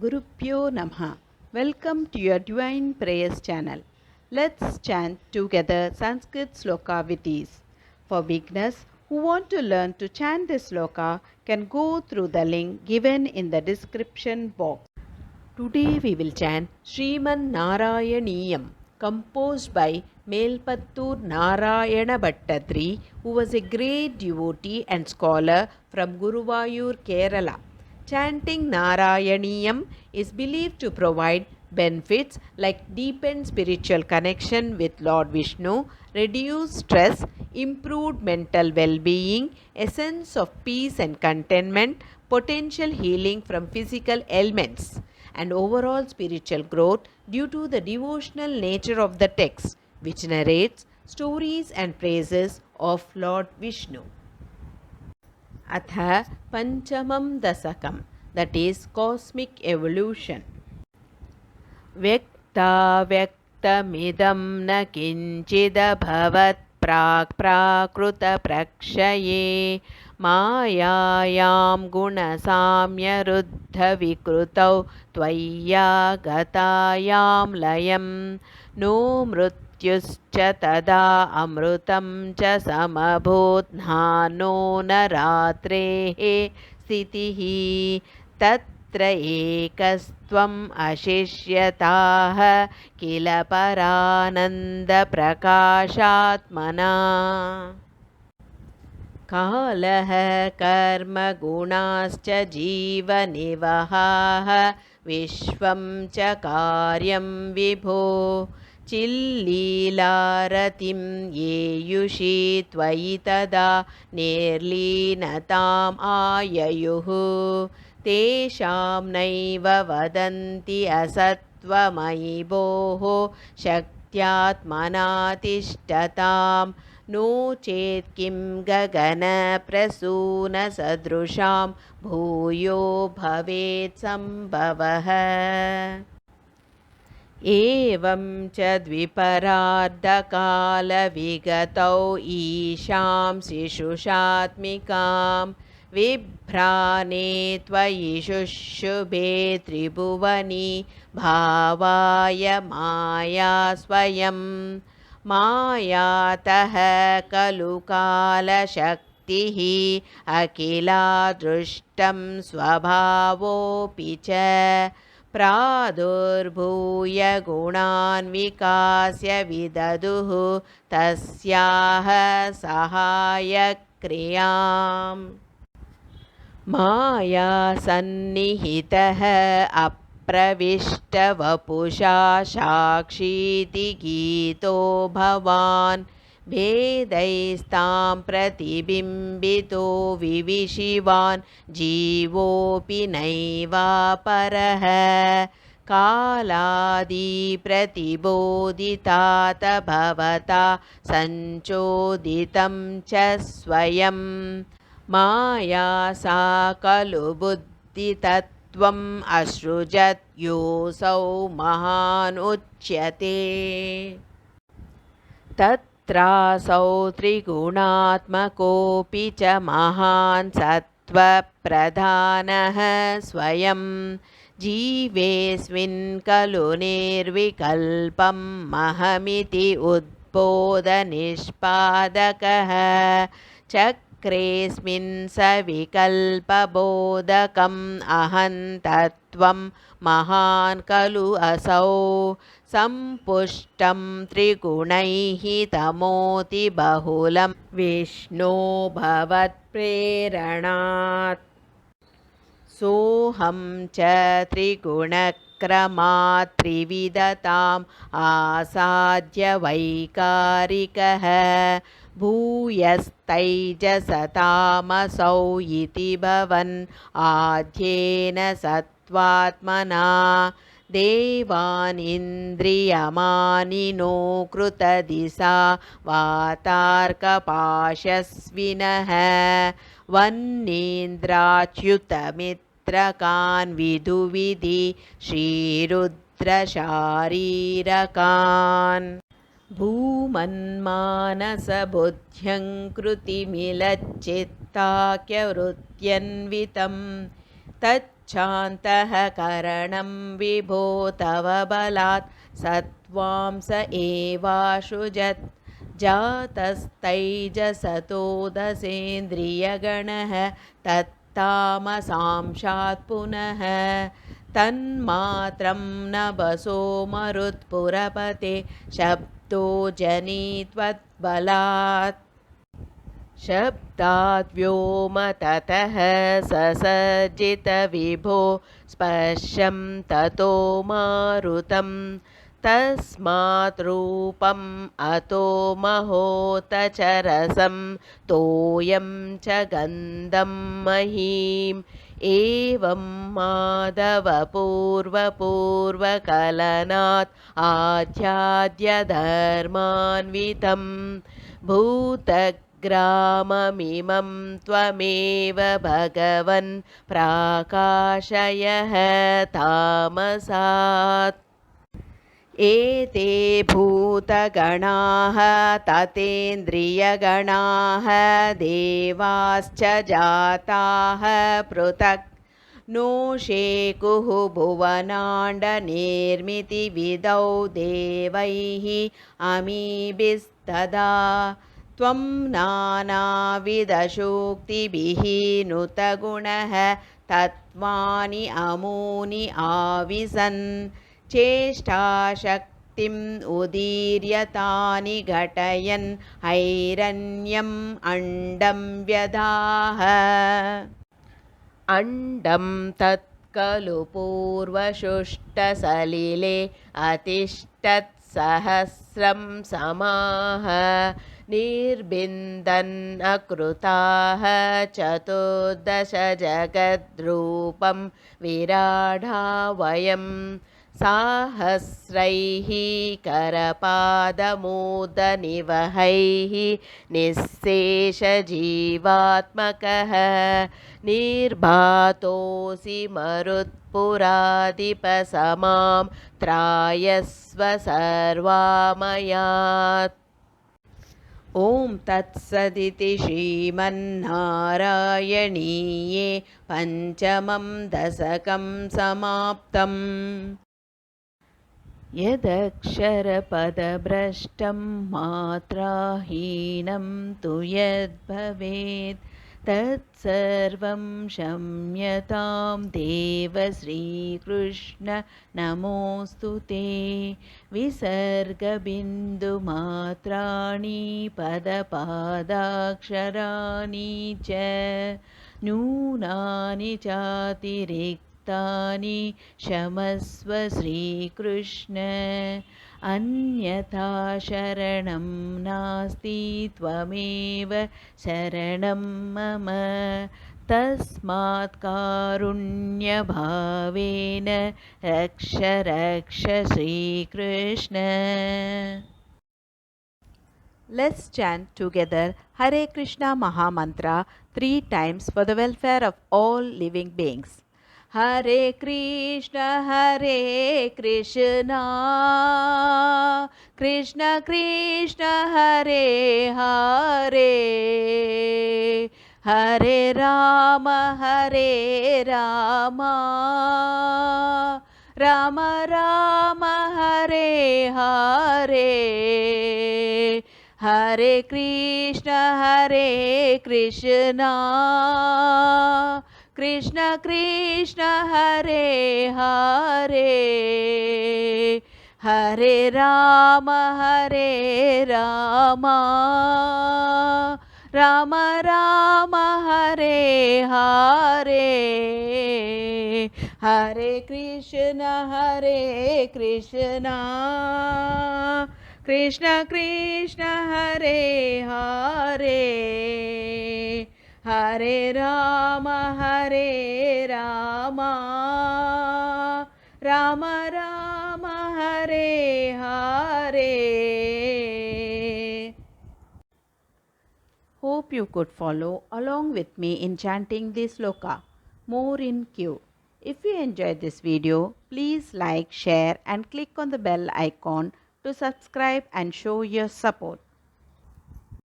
Gurupyo Namaha. Welcome to your Divine Prayers channel. Let's chant together Sanskrit sloka with ease. For beginners who want to learn to chant this sloka can go through the link given in the description box. Today we will chant Sriman Narayaniyam, composed by Melpattur Narayana Bhattadri, who was a great devotee and scholar from Guruvayur, Kerala. Chanting Narayaniyam is believed to provide benefits like deepened spiritual connection with Lord Vishnu, reduced stress, improved mental well-being, a sense of peace and contentment, potential healing from physical ailments, and overall spiritual growth due to the devotional nature of the text, which narrates stories and praises of Lord Vishnu. अथ पंचमं दशकं, that is cosmic evolution. व्यक्ताव्यक्तमिदं न किञ्चिदभवत् प्राक्-प्राकृतप्रक्षये मायायां गुणसाम्यरुद्धविकृतौ त्वय्यागतायां लयं नो मृत्युश्च तदा अमृतं च समभूत् नानो न रात्रेः स्थितिः तत्र एकस्त्वम् अशिष्यताः किल परानन्दप्रकाशात्मना कालः कर्मगुणाश्च जीवनिवहाः विश्वं च कार्यं विभो चिल्लीलारतिं येयुषी त्वयि तदा निर्लीनताम् आययुः तेषां नैव वदन्ति असत्त्वमयि भोः शक्त्यात्मना तिष्ठतां नो चेत् किं गगनप्रसूनसदृशां भूयो भवेत् सम्भवः एवं च द्विपरार्धकालविगतौ ईशां शिशुषात्मिकां विभ्राणे त्वयि शुशुभे त्रिभुवनी भावाय माया स्वयं मायातः खलु कालशक्तिः अखिलादृष्टं स्वभावोऽपि च प्रादुर्भूय गुणान् विकास्य विदधुः तस्याः सहायक्रियाम् माया सन्निहितः अप्रविष्टवपुषा साक्षीति गीतो भवान् भेदैस्तां प्रतिबिम्बितो विविशिवान् जीवोऽपि नैवापरः कालादिप्रतिबोधितात भवता सञ्चोदितं च स्वयं माया सा खलु बुद्धितत्त्वम् असृजत् योऽसौ महान् उच्यते तत्रासौ त्रिगुणात्मकोऽपि च महान् सत्त्वप्रधानः स्वयं जीवेऽस्मिन् खलु निर्विकल्पं महमिति उद्बोधनिष्पादकः चक्रेऽस्मिन् सविकल्पबोधकम् अहं तत्त्वं महान् खलु असौ सम्पुष्टं त्रिगुणैः तमोतिबहुलं विष्णो भवत्प्रेरणात् सोऽहं च त्रिगुणक्रमात् त्रिविधताम् आसाद्य वैकारिकः भूयस्तैजसतामसौ इति भवन् आद्येन सत्त्वात्मना देवान् इन्द्रियमानिनो कृतदिशा वातार्कपाशस्विनः वन्नेन्द्राच्युतमित्रकान् विदुविधि श्रीरुद्रशारीरकान् भूमन्मानसबुद्ध्यङ्कृतिमिलच्चित्ताख्यवृत्त्यन्वितं तच्च गच्छान्तः करणं विभो तव बलात् सत्त्वां स एवाशुजत् जातस्तैजसतोदसेन्द्रियगणः तत्तामसांशात् पुनः तन्मात्रं नभसो मरुत्पुरपते शब्दो जनित्वद्बलात् शब्दात् व्योम ततः ससर्जितविभो स्पर्शं ततो मारुतं तस्मात् रूपम् अतो महोत च रसं तोयं च गन्धं महीम् एवं माधवपूर्वपूर्वकलनात् आध्याद्यधर्मान्वितं भूतग्राममिमं त्वमेव भगवन् प्राकाशयः तामसात् एते भूतगणाः ततेन्द्रियगणाः देवाश्च जाताः पृथक् नो शेकुः भुवनाण्डनिर्मितिविदौ देवैः अमीभिस्तदा त्वं नानाविधशोक्तिभिः नुतगुणः तत्त्वानि अमूनि आविशन् चेष्टाशक्तिम् उदीर्यतानि घटयन् हैरण्यम् अण्डं व्यधाः अण्डं तत्खलु पूर्वशुष्टसलिले अतिष्ठत्सहस्रं समाः निर्बिन्दन् अकृताः चतुर्दश जगद्रूपं विराढावयं साहस्रैः करपादमूदनिवहैः निःशेषजीवात्मकः निर्भातोऽसि मरुत्पुराधिपसमां त्रायस्व सर्वामयात् ॐ तत्सदिति श्रीमन्नारायणीये पञ्चमं दशकं समाप्तम् यदक्षरपदभ्रष्टं मात्राहीनं तु यद्भवेत् तत्सर्वं क्षम्यतां देव श्रीकृष्ण नमोऽस्तु ते विसर्गबिन्दुमात्राणि पदपादाक्षराणि च न्यूनानि चातिरिक्तानि क्षमस्व श्रीकृष्ण अन्यथा शरणं नास्ति त्वमेव शरणं मम तस्मात् कारुण्यभावेन रक्ष रक्ष Shri Krishna. Let's chant together Hare Krishna Mahamantra 3 times for the welfare of all living beings. Hare Krishna Krishna Krishna Hare Hare Hare Rama Rama Rama Hare Hare Hare Krishna Krishna Krishna Hare Hare Hare Rama Rama Rama Hare Hare Hare Krishna Krishna Krishna Hare Hare Hare Rama Rama Rama Hare Hare. Hope you could follow along with me in chanting this sloka. More in queue. If you enjoyed this video, please like, share and click on the bell icon to subscribe and show your support.